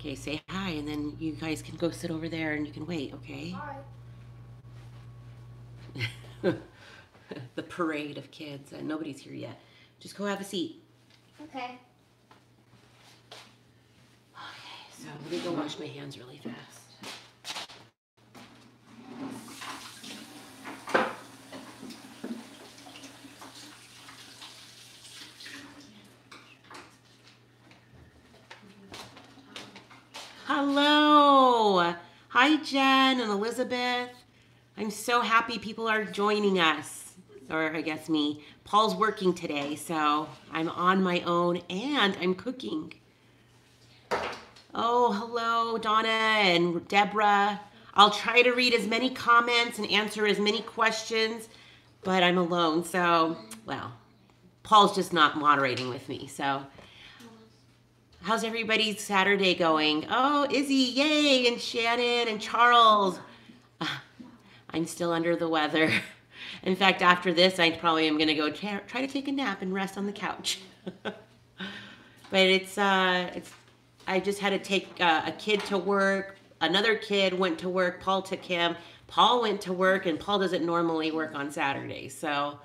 Okay, say hi, and then you guys can go sit over there and you can wait, okay? Hi. The parade of kids, and nobody's here yet. Just go have a seat. Okay. Okay, so let me go wash my hands really fast. Hello. Hi, Jen and Elizabeth. I'm so happy people are joining us. Or I guess me. Paul's working today, so I'm on my own and I'm cooking. Oh, hello, Donna and Deborah. I'll try to read as many comments and answer as many questions, but I'm alone, so, well, Paul's just not moderating with me, so. How's everybody's Saturday going? Oh, Izzy, yay, and Shannon and Charles. I'm still under the weather. In fact, after this, I probably am going to go try to take a nap and rest on the couch. But I just had to take a kid to work. Another kid went to work. Paul took him. Paul went to work, and Paul doesn't normally work on Saturdays, so.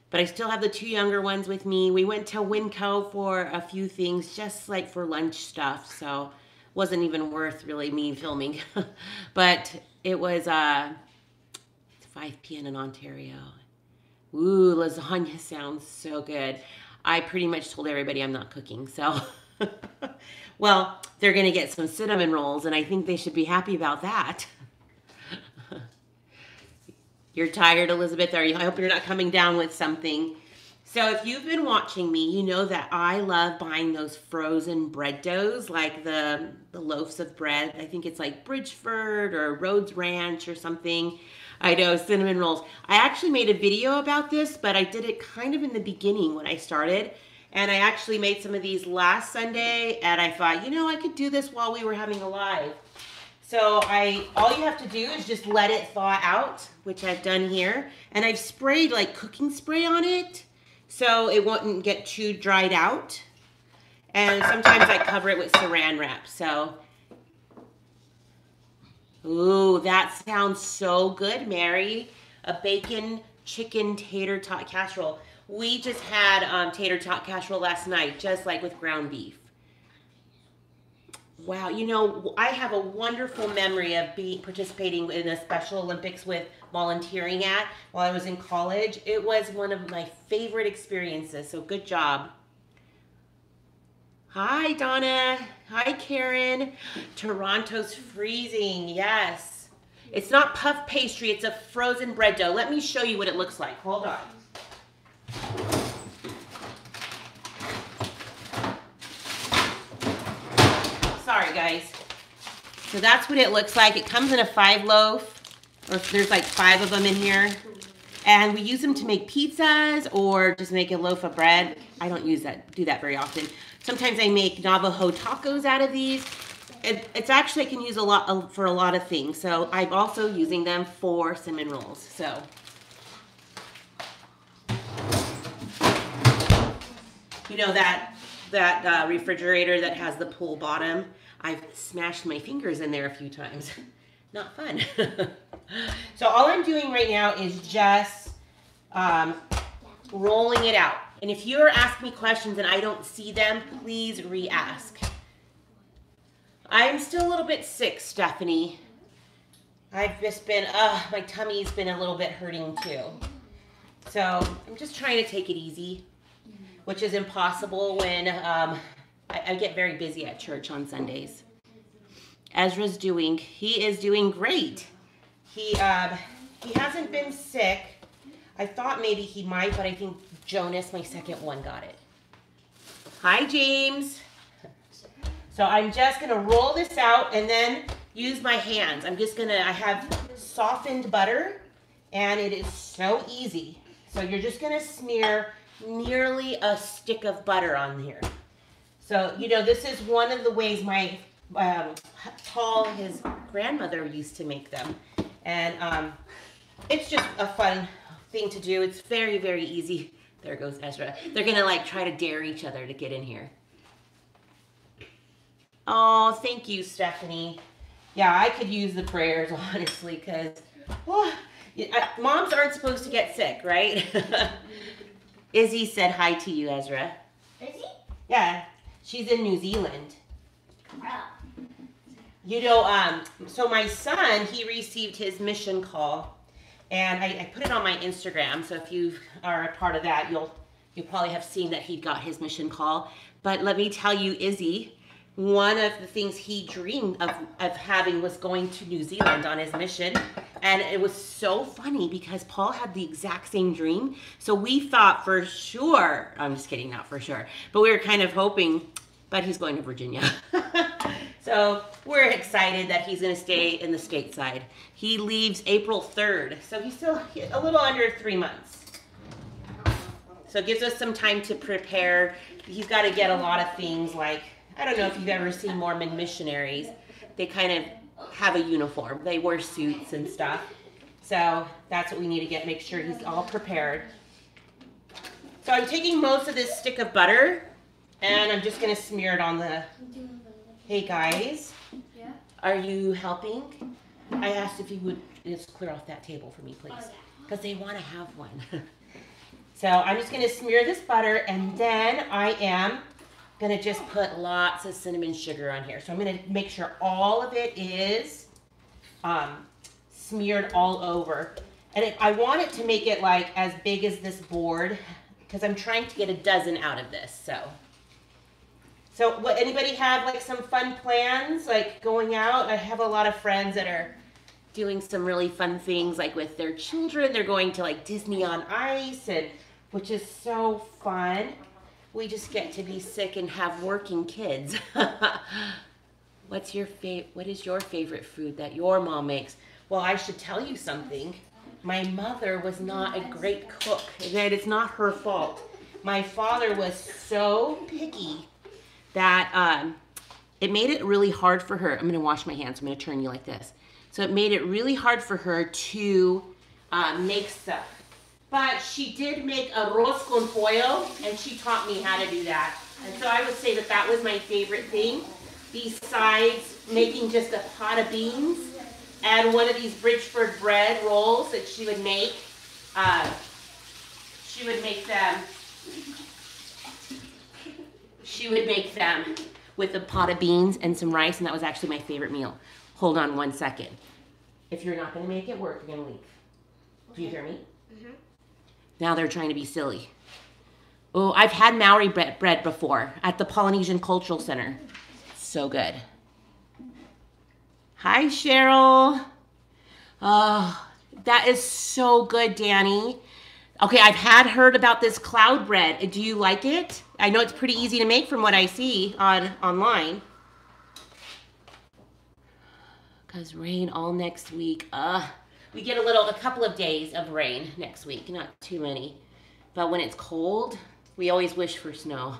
But I still have the two younger ones with me. We went to Winco for a few things, just like for lunch stuff. So wasn't even worth really me filming. But it was 5 p.m. in Ontario. Ooh, lasagna sounds so good. I pretty much told everybody I'm not cooking. So, well, they're going to get some cinnamon rolls, and I think they should be happy about that. You're tired, Elizabeth? I hope you're not coming down with something. So if you've been watching me, you know that I love buying those frozen bread doughs, like the loaves of bread. I think it's like Bridgeford or Rhodes Ranch or something. I know, cinnamon rolls. I actually made a video about this, but I did it kind of in the beginning when I started. And I actually made some of these last Sunday, and I thought, you know, I could do this while we were having a live. So all you have to do is just let it thaw out, which I've done here. And I've sprayed like cooking spray on it so it won't get too dried out. And sometimes I cover it with saran wrap. So, ooh, that sounds so good, Mary. A bacon chicken tater tot casserole. We just had tater tot casserole last night, just like with ground beef. Wow, you know, I have a wonderful memory of participating in the Special Olympics with volunteering at while I was in college. It was one of my favorite experiences, so good job. Hi, Donna. Hi, Karen. Toronto's freezing, yes. It's not puff pastry, it's a frozen bread dough. Let me show you what it looks like. Hold on. Sorry, guys. So that's what it looks like. It comes in a 5 loaf, or there's like 5 of them in here. And we use them to make pizzas or just make a loaf of bread. I don't do that very often. Sometimes I make Navajo tacos out of these. It's actually, I can use for a lot of things. So I'm also using them for cinnamon rolls. So. You know that refrigerator that has the pull bottom? I've smashed my fingers in there a few times. Not fun. So all I'm doing right now is just rolling it out. And if you're asking me questions and I don't see them, please re-ask. I'm still a little bit sick, Stephanie. I've just been, my tummy's been a little bit hurting too. So I'm just trying to take it easy, which is impossible when I get very busy at church on Sundays. Ezra's he is doing great. He hasn't been sick. I thought maybe he might, but I think Jonas, my second one, got it. Hi, James. So I'm just gonna roll this out and then use my hands. I have softened butter and it is so easy. So you're just gonna smear nearly a stick of butter on here. So, you know, this is one of the ways my Paul, his grandmother, used to make them. And it's just a fun thing to do. It's very, very easy. There goes Ezra. They're going to like try to dare each other to get in here. Oh, thank you, Stephanie. Yeah, I could use the prayers, honestly, because moms aren't supposed to get sick, right? Izzy said hi to you, Ezra. Is he? Yeah, she's in New Zealand. Oh. You know, so my son, he received his mission call, and I put it on my Instagram. So if you are a part of that, you'll probably have seen that he got his mission call. But let me tell you, Izzy, one of the things he dreamed of having was going to New Zealand on his mission. And it was so funny because Paul had the exact same dream. So we thought for sure, I'm just kidding, not for sure, but we were kind of hoping, but he's going to Virginia. So we're excited that he's going to stay in the stateside. He leaves April 3rd, so he's still a little under 3 months. So it gives us some time to prepare. He's got to get a lot of things like, I don't know if you've ever seen Mormon missionaries. They kind of have a uniform. They wear suits and stuff. So that's what we need to make sure he's all prepared. So I'm taking most of this stick of butter and I'm just going to smear it on the... Hey guys, Yeah? are you helping? I asked if you would just clear off that table for me, please. Because they want to have one. So I'm just going to smear this butter and then I am going to just put lots of cinnamon sugar on here. So I'm going to make sure all of it is smeared all over. And I want it to make it like as big as this board because I'm trying to get a dozen out of this. So what, anybody have like some fun plans, like going out? I have a lot of friends that are doing some really fun things, like with their children. They're going to like Disney on Ice, and which is so fun. We just get to be sick and have working kids. What is your favorite food that your mom makes? Well, I should tell you something. My mother was not a great cook, and it's not her fault. My father was so picky that it made it really hard for her. I'm going to wash my hands. I'm going to turn you like this. So it made it really hard for her to make stuff. But she did make arroz con pollo, and she taught me how to do that. And so I would say that that was my favorite thing. Besides making just a pot of beans and one of these Bridgeford bread rolls that she would make. She would make them with a pot of beans and some rice, and that was actually my favorite meal. Hold on one second. If you're not going to make it work, you're going to leave. Do you hear me? Mm-hmm. Now they're trying to be silly. Oh, I've had Maori bread before at the Polynesian Cultural Center. So good. Hi, Cheryl. Oh, that is so good, Danny. Okay, I've heard about this cloud bread. Do you like it? I know it's pretty easy to make from what I see online. Because rain all next week. We get a couple of days of rain next week, not too many. But when it's cold, we always wish for snow.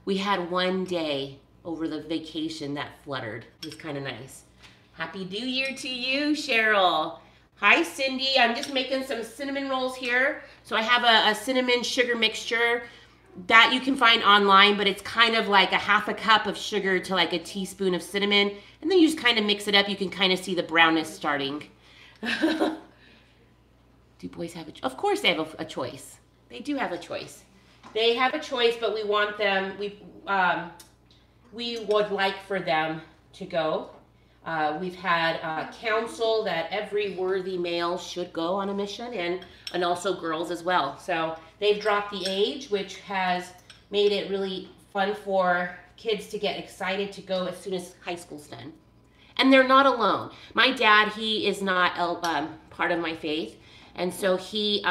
We had one day over the vacation that fluttered. It was kind of nice. Happy New Year to you, Cheryl. Hi, Cindy. I'm just making some cinnamon rolls here. So I have a cinnamon sugar mixture that you can find online, but it's kind of like a half a cup of sugar to like a teaspoon of cinnamon. And then you just kind of mix it up. You can kind of see the brownness starting. Do boys have a choice? Of course they have a choice. They do have a choice. They have a choice, but we want them, we would like for them to go. We've had counsel that every worthy male should go on a mission, and also girls as well. So they've dropped the age, which has made it really fun for kids to get excited to go as soon as high school's done. And they're not alone. My dad, he is not part of my faith, and so he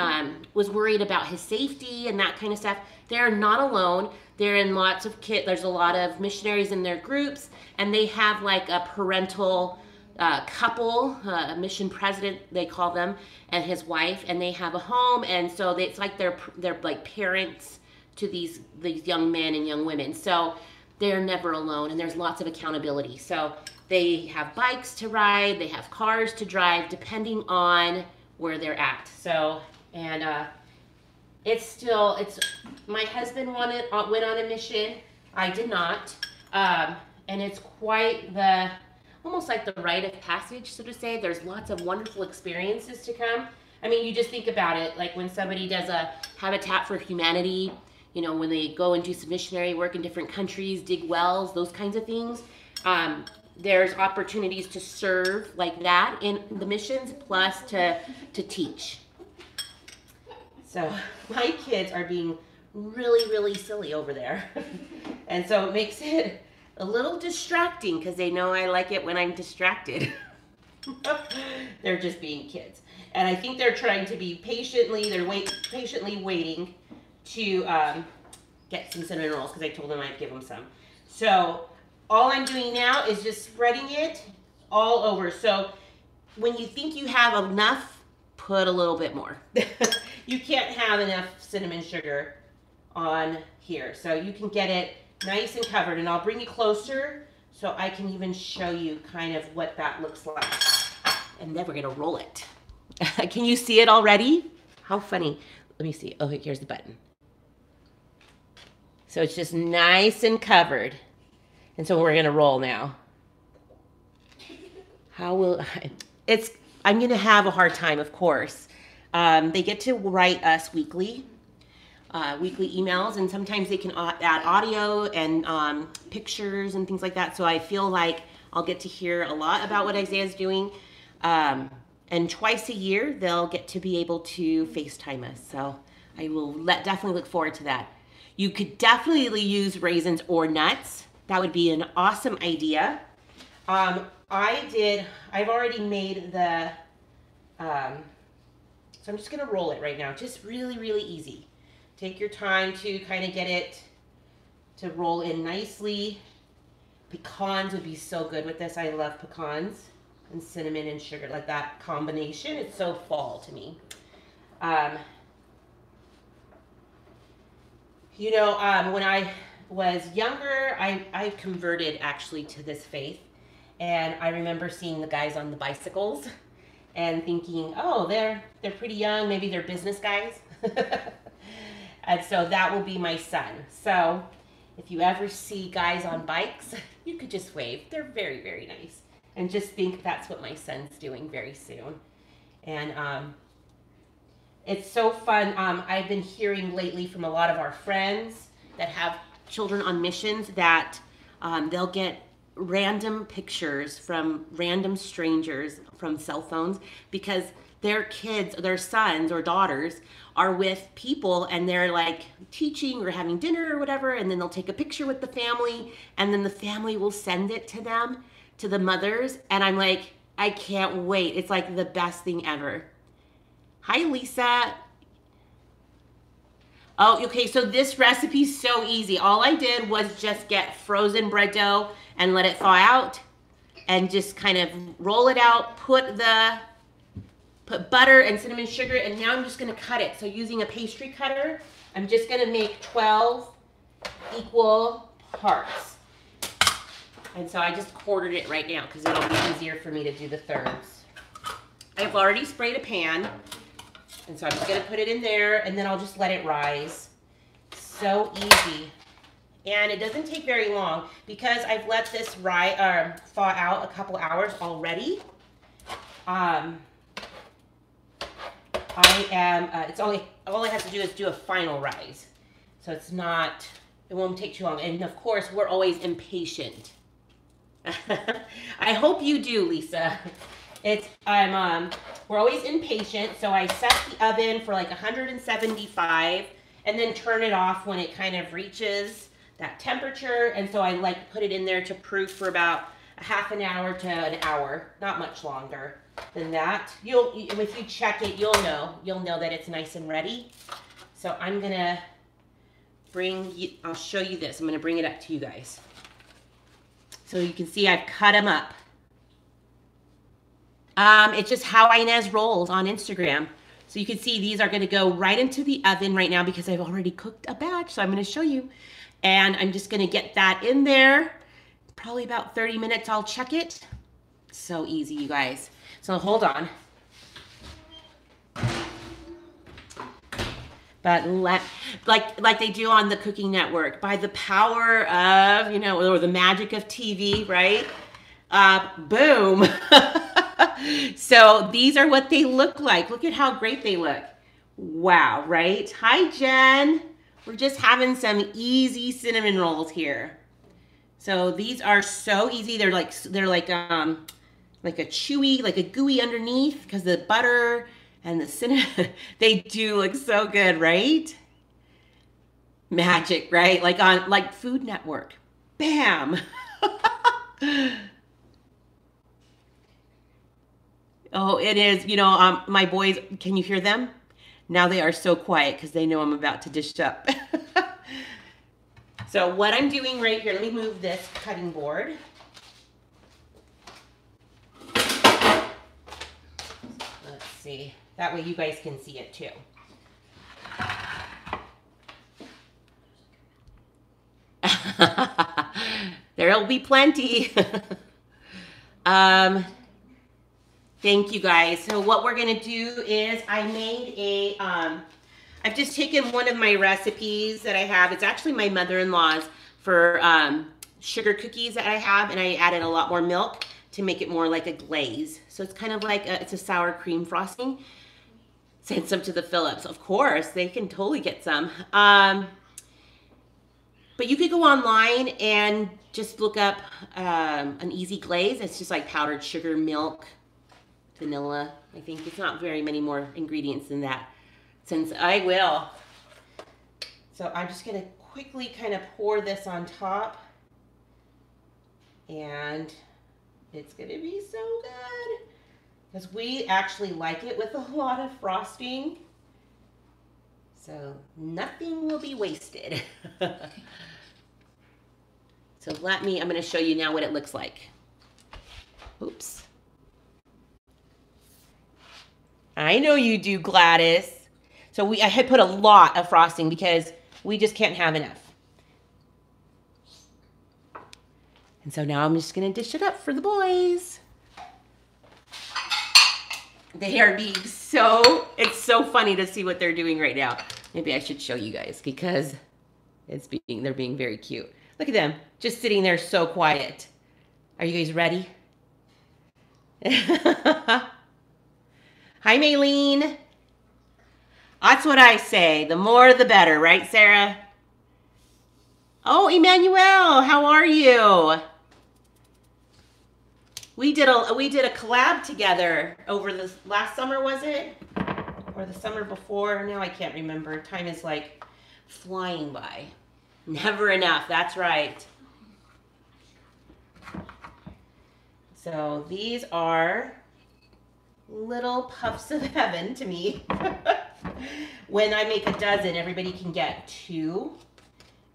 was worried about his safety and that kind of stuff. They're not alone. They're in lots of there's a lot of missionaries in their groups, and they have like a parental couple, a mission president they call them, and his wife, and they have a home, and so it's like they're like parents to these young men and young women. So they're never alone, and there's lots of accountability. So they have bikes to ride, they have cars to drive, depending on where they're at. So, and my husband went on a mission. I did not. And it's quite the, almost like the rite of passage, so to say. There's lots of wonderful experiences to come. I mean, you just think about it, like when somebody does a Habitat for Humanity, you know, when they go and do some missionary work in different countries, dig wells, those kinds of things. There's opportunities to serve like that in the missions, plus to teach. So my kids are being really, really silly over there. And so it makes it a little distracting because they know I like it when I'm distracted. They're just being kids. And I think they're trying to be patiently waiting to get some cinnamon rolls because I told them I'd give them some. So all I'm doing now is just spreading it all over. So when you think you have enough, put a little bit more. You can't have enough cinnamon sugar on here. So you can get it nice and covered. And I'll bring you closer so I can even show you kind of what that looks like. And then we're gonna roll it. Can you see it already? How funny. Let me see. Oh, here's the button. So it's just nice and covered. And so we're gonna roll now. I'm gonna have a hard time, of course. They get to write us weekly emails, and sometimes they can add audio and pictures and things like that. So I feel like I'll get to hear a lot about what Isaiah's doing. And twice a year, they'll get to be able to FaceTime us. So I will definitely look forward to that. You could definitely use raisins or nuts. That would be an awesome idea. I've already made the, so I'm just gonna roll it right now. Just really, really easy. Take your time to kind of get it to roll in nicely. Pecans would be so good with this. I love pecans and cinnamon and sugar, like that combination. It's so fall to me. You know, when I was younger, I converted actually to this faith. And I remember seeing the guys on the bicycles and thinking, oh, they're pretty young. Maybe they're business guys. And so that will be my son. So if you ever see guys on bikes, you could just wave. They're very, very nice. And just think that's what my son's doing very soon. And it's so fun. I've been hearing lately from a lot of our friends that have children on missions that they'll get random pictures from random strangers from cell phones because their kids, their sons or daughters are with people and they're like teaching or having dinner or whatever, and then they'll take a picture with the family and then the family will send it to them, to the mothers, and I'm like, I can't wait. It's like the best thing ever. Hi, Lisa. Oh, okay, so this recipe's so easy. All I did was just get frozen bread dough and let it thaw out and just kind of roll it out, put butter and cinnamon sugar, and now I'm just gonna cut it. So using a pastry cutter, I'm just gonna make 12 equal parts. And so I just quartered it right now because it'll be easier for me to do the thirds. I've already sprayed a pan, and so I'm just gonna put it in there and then I'll just let it rise. So easy. And it doesn't take very long because I've let this thaw out a couple hours already. All I have to do is do a final rise. So it won't take too long. And of course, we're always impatient. I hope you do, Lisa. We're always impatient. So I set the oven for like 175 and then turn it off when it kind of reaches that temperature. And so I like put it in there to proof for about a half an hour to an hour, not much longer than that. If you check it, you'll know that it's nice and ready. So I'm gonna I'll show you this. I'm gonna bring it up to you guys. So you can see I've cut them up. It's just how Ines rolls on Instagram. So you can see these are gonna go right into the oven right now because I've already cooked a batch. So I'm gonna show you. And I'm just gonna get that in there. Probably about 30 minutes, I'll check it. So easy, you guys. So hold on. But like they do on the Cooking Network, by the power of, you know, or the magic of TV, right? Boom. So these are what they look like. Look at how great they look. Wow, right? Hi, Jen. We're just having some easy cinnamon rolls here. So these are so easy. They're like a chewy, like a gooey underneath because the butter and the cinnamon, they do look so good, right? Magic, right? Like on Food Network. Bam. Oh, it is. You know, my boys, can you hear them? Now they are so quiet because they know I'm about to dish up. So what I'm doing right here, let me move this cutting board. Let's see. That way you guys can see it too. There'll be plenty. Thank you guys. So what we're gonna do is I made a, I've just taken one of my recipes that I have. It's actually my mother-in-law's for sugar cookies that I have, and I added a lot more milk to make it more like a glaze. So it's kind of like it's a sour cream frosting. Send some to the Phillips. Of course, they can totally get some. But you could go online and just look up an easy glaze. It's just like powdered sugar, milk, vanilla. I think it's not very many more ingredients than that, since I will. So I'm just gonna quickly kind of pour this on top, and it's gonna be so good because we actually like it with a lot of frosting. So nothing will be wasted. So I'm gonna show you now what it looks like. Oops. I know you do, Gladys. So I had put a lot of frosting because we just can't have enough. And so now I'm just gonna dish it up for the boys. They are being it's so funny to see what they're doing right now. Maybe I should show you guys because they're being very cute. Look at them, just sitting there so quiet. Are you guys ready? Hi, Maylene. That's what I say. The more, the better, right, Sarah? Oh, Emmanuel, how are you? We did a collab together over this last summer, was it? Or the summer before? Now I can't remember. Time is like flying by. Never enough, that's right. So these are little puffs of heaven to me. When I make a dozen, everybody can get 2.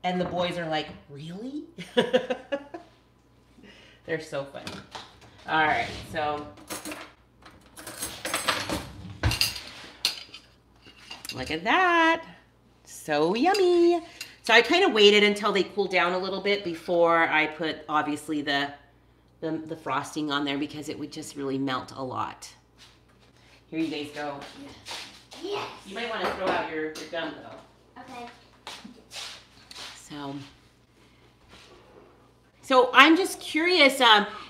And the boys are like, really? They're so funny. All right, so look at that. So yummy. So I kind of waited until they cooled down a little bit before I put, obviously, the frosting on there because it would just really melt a lot. Here you guys go. Yes. You might want to throw out your gum, though. Okay. So I'm just curious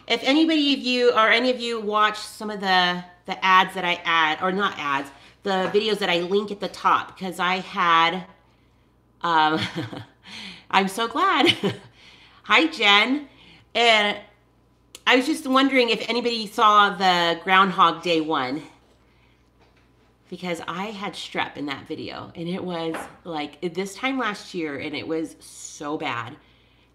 if anybody of you or any of you watch some of the ads that I add, or not ads, the videos that I link at the top, because I had, I'm so glad. Hi, Jen. And I was just wondering if anybody saw the Groundhog Day one, because I had strep in that video, and it was like this time last year, and it was so bad.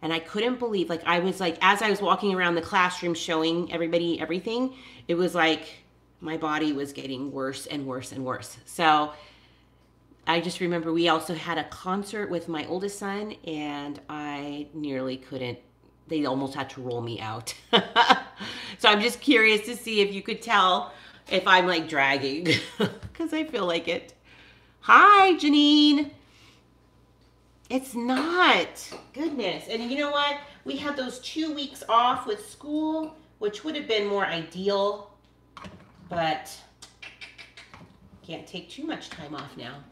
And I couldn't believe, like, I was like, as I was walking around the classroom showing everybody everything, it was like my body was getting worse and worse and worse. So I just remember we also had a concert with my oldest son, and I nearly couldn't, they almost had to roll me out. So I'm just curious to see if you could tell if I'm like dragging, because I feel like it. Hi, Janine. It's not. Goodness. And you know what? We had those 2 weeks off with school, which would have been more ideal, but can't take too much time off now.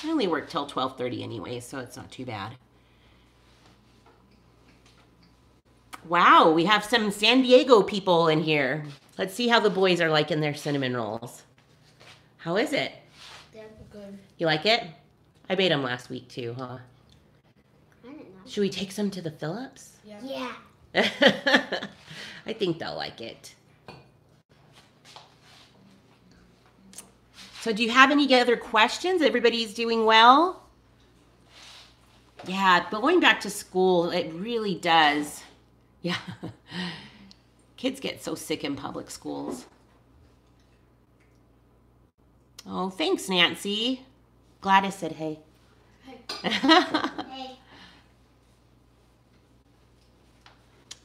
I only work till 12:30 anyway, so it's not too bad. Wow, we have some San Diego people in here. Let's see how the boys are liking their cinnamon rolls. How is it? They're good. You like it? I made them last week too, huh? I didn't know. Should we take some to the Phillips? Yeah. I think they'll like it. So do you have any other questions? Everybody's doing well? Yeah, but going back to school, it really does. Yeah. Kids get so sick in public schools. Oh, thanks, Nancy. Gladys said hey. Hey.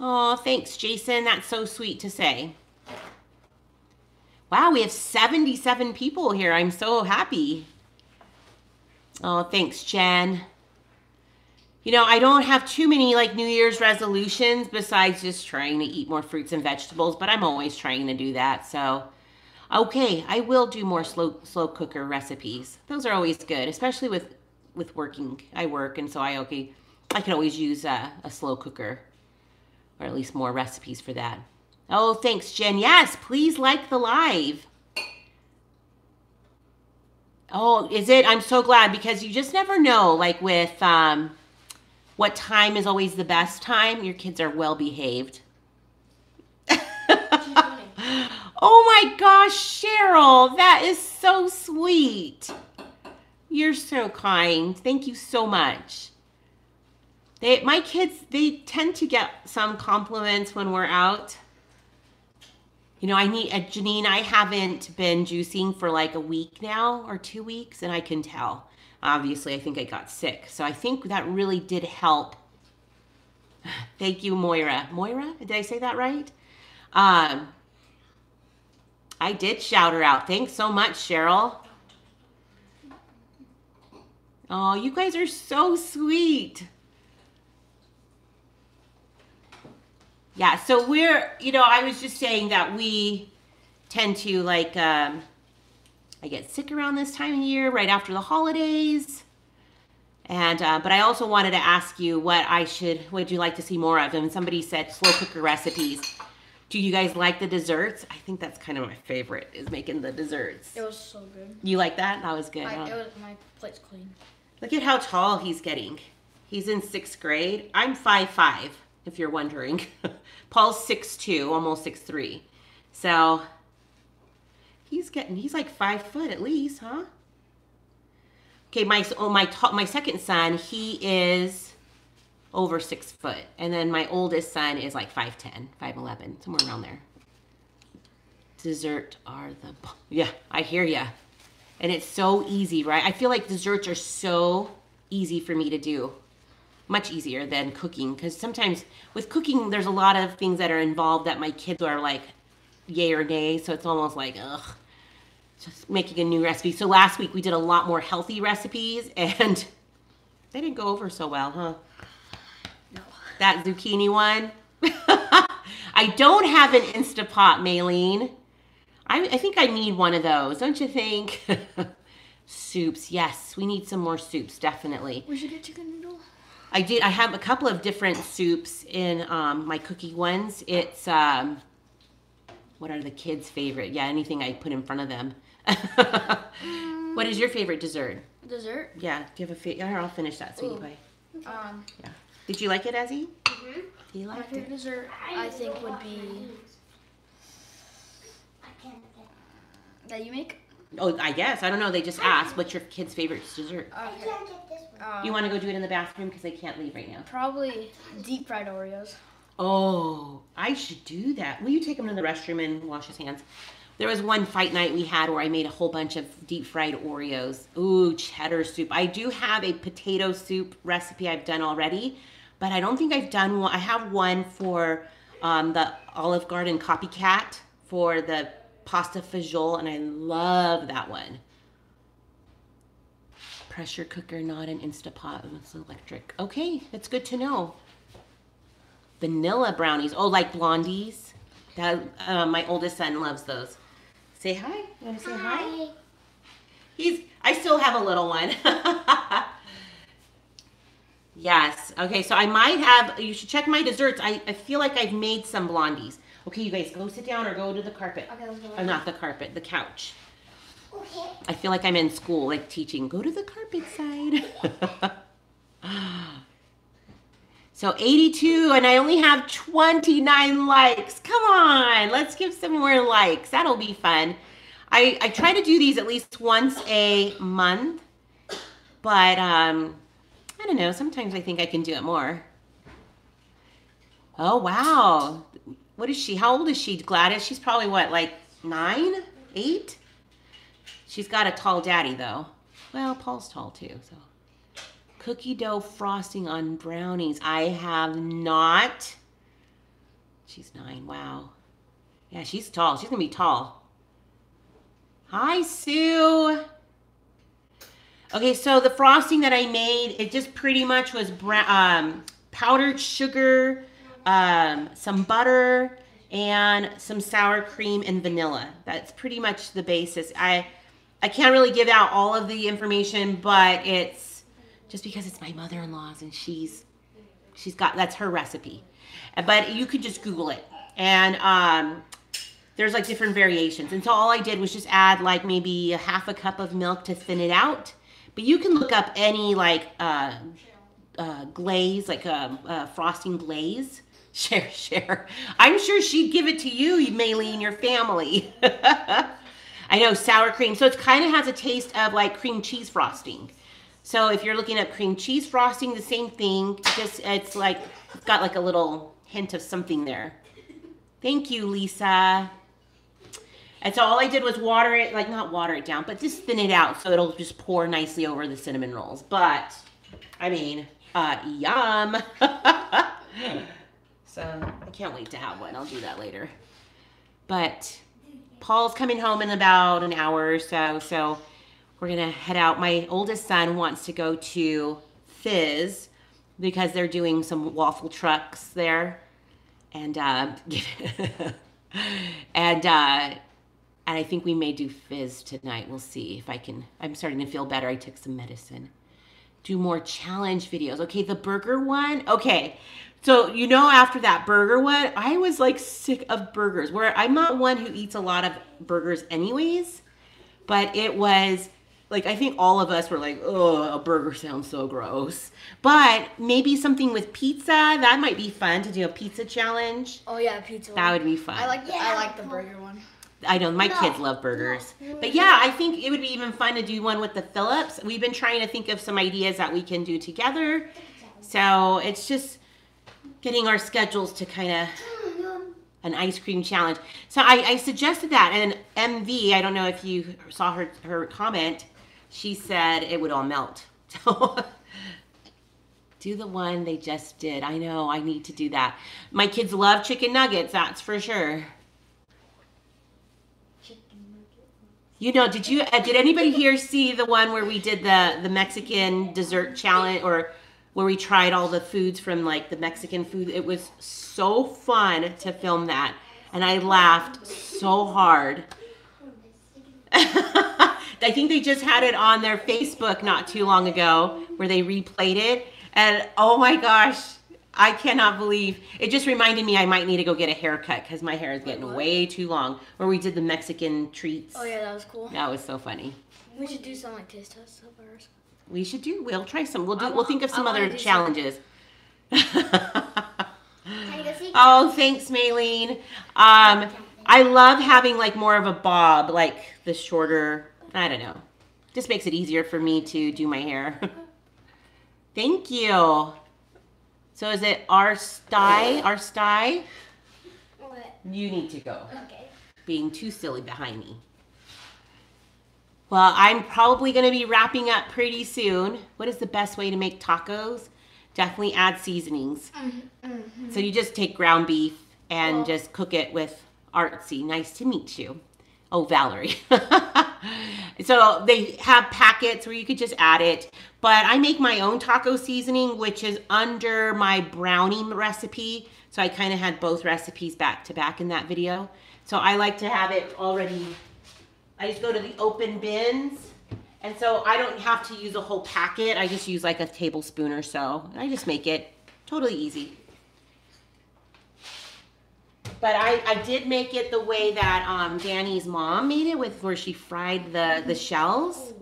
Oh, thanks, Jason. That's so sweet to say. Wow, we have 77 people here. I'm so happy. Oh, thanks, Jen. You know, I don't have too many like New Year's resolutions besides just trying to eat more fruits and vegetables, but I'm always trying to do that. So, okay, I will do more slow cooker recipes. Those are always good, especially with working. I work, and so I can always use a slow cooker, or at least more recipes for that. Oh, thanks, Jen. Yes, please like the live. Oh, is it? I'm so glad, because you just never know, like with what time is always the best time. Your kids are well behaved. Oh my gosh, Cheryl, that is so sweet. You're so kind. Thank you so much. My kids, they tend to get some compliments when we're out. You know, Janine, I haven't been juicing for like a week now or 2 weeks, and I can tell. Obviously, I think I got sick. So I think that really did help. Thank you, Moira. Moira, did I say that right? I did shout her out. Thanks so much, Cheryl. Oh, you guys are so sweet. Yeah, so I was just saying that we tend to like, I get sick around this time of year, right after the holidays. And, but I also wanted to ask you what would you like to see more of? And somebody said slow cooker recipes. Do you guys like the desserts? I think that's kind of my favorite, is making the desserts. It was so good. You like that? That was good. My plate's clean. Look at how tall he's getting. He's in 6th grade. I'm 5'5", if you're wondering. Paul's 6'2", almost 6'3". So he's like 5 foot at least, huh? Okay, my second son, he is over 6 foot. And then my oldest son is like 5'10", 5'11", somewhere around there. Dessert are yeah, I hear ya. And it's so easy, right? I feel like desserts are so easy for me to do. Much easier than cooking, because sometimes with cooking, there's a lot of things that are involved that my kids are like yay or nay. So it's almost like, ugh, just making a new recipe. So last week we did a lot more healthy recipes, and they didn't go over so well, huh? No. That zucchini one. I don't have an Instapot, Maylene. I think I need one of those, don't you think? Soups, yes, we need some more soups, definitely. We should get chicken noodle. I have a couple of different soups in my cookie ones. It's, what are the kids' favorite? Yeah, anything I put in front of them. What is your favorite dessert? Dessert? Yeah, do you have a favorite? Here, I'll finish that, sweetie pie. Yeah. Did you like it, Ezzy? Mm-hmm. You My liked favorite it? dessert, I think, would be that you make. Oh, I guess. I don't know. They just asked, what's your kid's favorite dessert? Okay. You want to go do it in the bathroom because they can't leave right now? Probably deep fried Oreos. Oh, I should do that. Will you take him to the restroom and wash his hands? There was one fight night we had where I made a whole bunch of deep fried Oreos. Ooh, cheddar soup. I do have a potato soup recipe I've done already, but I don't think I've done one. I have one for the Olive Garden copycat for the pasta fagioli, and I love that one. Pressure cooker, not an Instapot. It's electric. Okay, that's good to know. Vanilla brownies. Oh, like blondies. That my oldest son loves those. Say hi. You want to say hi? I still have a little one. Yes. Okay, so I might have, you should check my desserts. I feel like I've made some blondies. Okay, you guys, go sit down or go to the carpet. Okay, let's go. Oh, not the carpet, the couch. Okay. I feel like I'm in school, like teaching. Go to the carpet side. So 82, and I only have 29 likes. Come on, let's give some more likes. That'll be fun. I try to do these at least once a month, but I don't know. Sometimes I think I can do it more. Oh, wow. What is she? How old is she, Gladys? She's probably what, like 9, 8? She's got a tall daddy, though. Well, Paul's tall, too, so. Cookie dough frosting on brownies. I have not. She's 9. Wow. Yeah, she's tall. She's going to be tall. Hi, Sue. Okay, so the frosting that I made, it just pretty much was powdered sugar, some butter, and some sour cream and vanilla. That's pretty much the basis. I can't really give out all of the information, but it's just because it's my mother-in-law's and she's got, that's her recipe. But you could just Google it. And there's like different variations. And so all I did was just add like maybe a half a cup of milk to thin it out. But you can look up any like glaze, like a frosting glaze. Share. I'm sure she'd give it to you, Maylene, your family. I know, sour cream. So it kind of has a taste of like cream cheese frosting. So if you're looking at cream cheese frosting, the same thing. Just it's like it's got like a little hint of something there. Thank you, Lisa. And so all I did was water it, like not water it down, but just thin it out so it'll just pour nicely over the cinnamon rolls. But, I mean, yum. So I can't wait to have one. I'll do that later. But Paul's coming home in about an hour or so, so we're going to head out. My oldest son wants to go to Fizz because they're doing some waffle trucks there. And, and I think we may do Fizz tonight. We'll see if I can. I'm starting to feel better. I took some medicine. Do more challenge videos. Okay, the burger one. Okay, so you know after that burger one, I was like sick of burgers. Where I'm not one who eats a lot of burgers anyways. But it was like, I think all of us were like, oh, a burger sounds so gross. But maybe something with pizza. That might be fun to do a pizza challenge. Oh yeah, pizza. That would be fun. I like the burger one. I know, my kids love burgers. But yeah, I think it would be even fun to do one with the Phillips. We've been trying to think of some ideas that we can do together. So it's just getting our schedules to kind of an ice cream challenge. So I suggested that, and MV, I don't know if you saw her comment, she said it would all melt. So do the one they just did. I know, I need to do that. My kids love chicken nuggets, that's for sure. You know, did anybody here see the one where we did the Mexican dessert challenge, or where we tried all the foods from like the Mexican food? It was so fun to film that, and I laughed so hard. I think they just had it on their Facebook not too long ago where they replayed it, and oh my gosh, I cannot believe, it just reminded me I might need to go get a haircut because my hair is getting way too long. Where we did the Mexican treats. Oh yeah, that was cool. That was so funny. We should do some like taste tests of ours. We should do. We'll try some. We'll think of some other challenges. Oh, thanks, Maylene. I love having like more of a bob, like the shorter. I don't know. Just makes it easier for me to do my hair. Thank you. So is it our sty? Our sty? What? You need to go. Okay. Being too silly behind me. Well, I'm probably going to be wrapping up pretty soon. What is the best way to make tacos? Definitely add seasonings. So you just take ground beef and just cook it with Artsy. Nice to meet you. Oh, Valerie. So they have packets where you could just add it. But I make my own taco seasoning, which is under my brownie recipe. So I kind of had both recipes back to back in that video. So I like to have it already. I just go to the open bins And so I don't have to use a whole packet. I just use like a tablespoon or so. I just make it totally easy. But I did make it the way that Danny's mom made it, with where she fried the shells.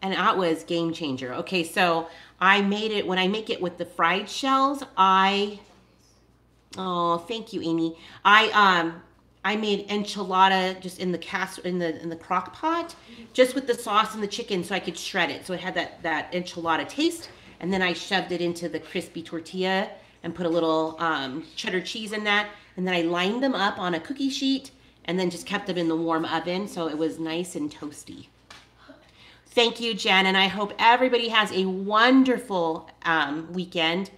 And that was game changer. Okay, so I made it, when I make it with the fried shells, oh, thank you, Amy. I made enchilada just in the crock pot, just with the sauce and the chicken, so I could shred it. So it had that enchilada taste. And then I shoved it into the crispy tortilla and put a little cheddar cheese in that. And then I lined them up on a cookie sheet and then just kept them in the warm oven, so it was nice and toasty. Thank you, Jen, and I hope everybody has a wonderful weekend,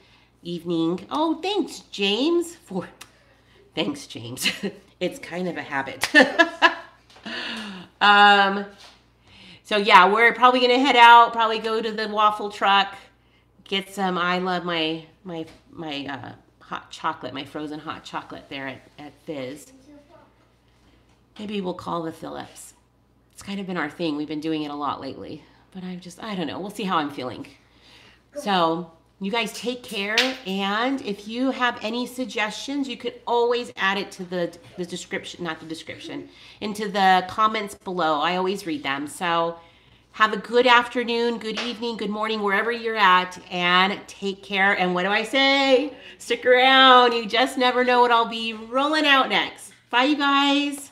evening. Oh, thanks, James. Thanks, James. It's kind of a habit. So yeah, we're probably gonna head out. Probably go to the waffle truck, get some. I love my hot chocolate, my frozen hot chocolate there at Fizz. Maybe we'll call the Phillips. It's kind of been our thing. We've been doing it a lot lately, but I don't know. We'll see how I'm feeling. So you guys take care. And if you have any suggestions, you could always add it to the description, not the description, into the comments below. I always read them. So have a good afternoon, good evening, good morning, wherever you're at, and take care. And what do I say? Stick around. You just never know what I'll be rolling out next. Bye, you guys.